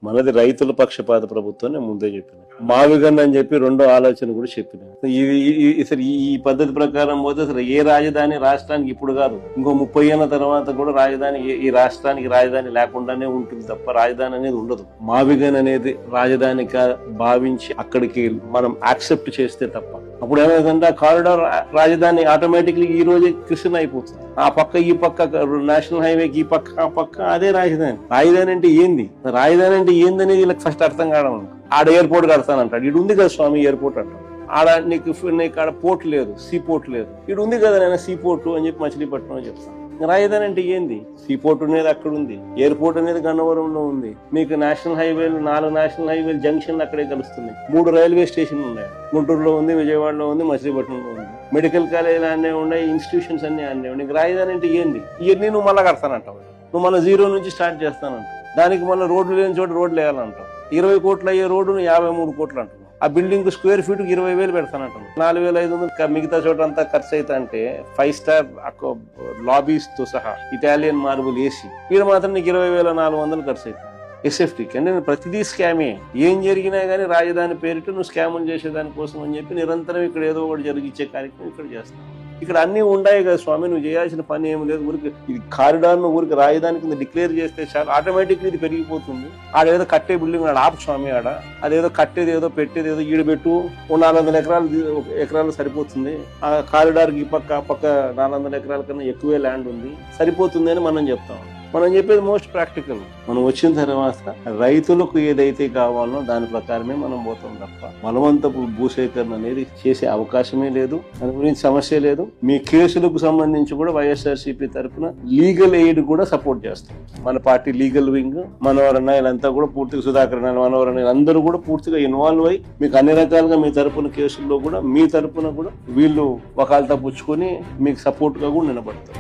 మనది రైతుల పక్షపాత ప్రభుత్వం నేను ముందే చెప్పిన. మావిగన్ అని చెప్పి రెండో ఆలోచన కూడా చెప్పిన. అసలు ఈ పద్ధతి ప్రకారం పోతే అసలు ఏ రాజధాని రాష్ట్రానికి ఇప్పుడు కాదు, ఇంకో 30 ఏళ్ల తర్వాత కూడా రాజధాని ఈ రాష్ట్రానికి రాజధాని లేకుండానే ఉంటుంది తప్ప రాజధాని అనేది ఉండదు. మావిగన్ అనేది రాజధానిగా భావించి అక్కడికి మనం యాక్సెప్ట్ చేస్తే తప్ప అప్పుడు ఏమైందంటే ఆ కారిడార్ రాజధాని ఆటోమేటిక్లీ ఈ రోజే కృష్ణ అయిపోతుంది. ఆ పక్క ఈ పక్క నేషనల్ హైవేకి ఈ పక్క ఆ పక్క అదే రాజధాని. రాజధాని అంటే ఏంది, రాజధాని అంటే ఏందనేది వీళ్ళకి ఫస్ట్ అర్థం కావడం. ఆడ ఎయిర్పోర్ట్ కడతానంటాడు, ఇటు ఉంది కదా స్వామి ఎయిర్పోర్ట్ అంటాడు. ఆడ నీకు ఆడ పోర్ట్ లేదు, సీ పోర్ట్ లేదు, ఇటు ఉంది కదా నేను సీ పోర్టు అని చెప్పి మచిలీపట్నం అని చెప్తాను. రాజధాని అంటే ఏంది? సీ పోర్ట్ అనేది అక్కడ ఉంది, ఎయిర్పోర్ట్ అనేది గన్నవరంలో ఉంది, మీకు నేషనల్ హైవేలు 4 నేషనల్ హైవేలు జంక్షన్లు అక్కడే కలుస్తున్నాయి, 3 రైల్వే స్టేషన్లు ఉన్నాయి, గుంటూరులో ఉంది, విజయవాడలో ఉంది, మచిలీపట్నంలో ఉంది, మెడికల్ కాలేజీలు అన్నీ ఉన్నాయి, ఇన్స్టిట్యూషన్స్ అన్ని అన్నీ ఉన్నాయి. రాజధాని అంటే ఏంది? ఇవన్నీ నువ్వు మళ్ళా కడతానంటావు, నువ్వు మళ్ళీ 0 నుంచి స్టార్ట్ చేస్తానంటావు, దానికి మళ్ళీ రోడ్లు లేని చోట రోడ్లు వేయాలంటావు. 20 కోట్లు అయ్యే రోడ్డును 53 కోట్లు అంటున్నావు. ఆ బిల్డింగ్ స్క్వేర్ ఫీట్ 20,000 పెడతానంటాను, 4,500 మిగతా చోట అంతా ఖర్చు అయితే అంటే 5 స్టార్ లాబీస్ తో సహా ఇటాలియన్ మార్బుల్ వేసి వీడు మాత్రం నీకు 20,400 ఖర్చు అవుతుంది ఎస్ఎఫ్టీకి. అంటే ప్రతిదీ స్కామే. ఏం జరిగినా కానీ రాజధాని పేరిట నువ్వు స్కాములు చేసేదాని కోసం అని చెప్పి నిరంతరం ఇక్కడ ఏదో ఒకటి జరిగించే కార్యక్రమం ఇక్కడ చేస్తావు. ఇక్కడ అన్ని ఉన్నాయి కదా స్వామి, నువ్వు చేయాల్సిన పని ఏమి లేదు. ఊరికి ఇది కారిడార్ ను ఊరికి రాజధాని కింద డిక్లేర్ చేస్తే చాలు, ఆటోమేటిక్లీ ఇది పెరిగిపోతుంది. ఆడేదో కట్టే బిల్డింగ్ ఆడ ఆపు స్వామి, ఆడ అదేదో కట్టేది ఏదో పెట్టేది ఏదో ఈడబెట్టు 400 ఎకరాలు సరిపోతుంది. ఆ కారిడార్ ఈ పక్క ఆ పక్క 400 ఎకరాల కన్నా ఎక్కువే ల్యాండ్ ఉంది, సరిపోతుంది అని మనం చెప్తాం. మనం చెప్పేది మోస్ట్ ప్రాక్టికల్. మనం వచ్చిన తర్వాత రైతులకు ఏదైతే కావాలో దాని ప్రకారమే మనం పోతాం తప్ప బలవంతపు భూసేకరణ అనేది చేసే అవకాశమే లేదు. దాని గురించి సమస్య లేదు. మీ కేసులకు సంబంధించి కూడా వైఎస్ఆర్సీపీ తరఫున లీగల్ ఎయిడ్ కూడా సపోర్ట్ చేస్తాం. మన పార్టీ లీగల్ వింగ్, మనోహరన్న వీళ్ళంతా కూడా పూర్తిగా, సుధాకర్ మనోహరన్న అందరూ కూడా పూర్తిగా ఇన్వాల్వ్ అయ్యి మీకు అన్ని రకాలుగా మీ తరఫున కేసుల్లో కూడా మీ తరఫున కూడా వీళ్ళు వకాల్తా పుచ్చుకొని మీకు సపోర్ట్ గా కూడా నిలబడతారు.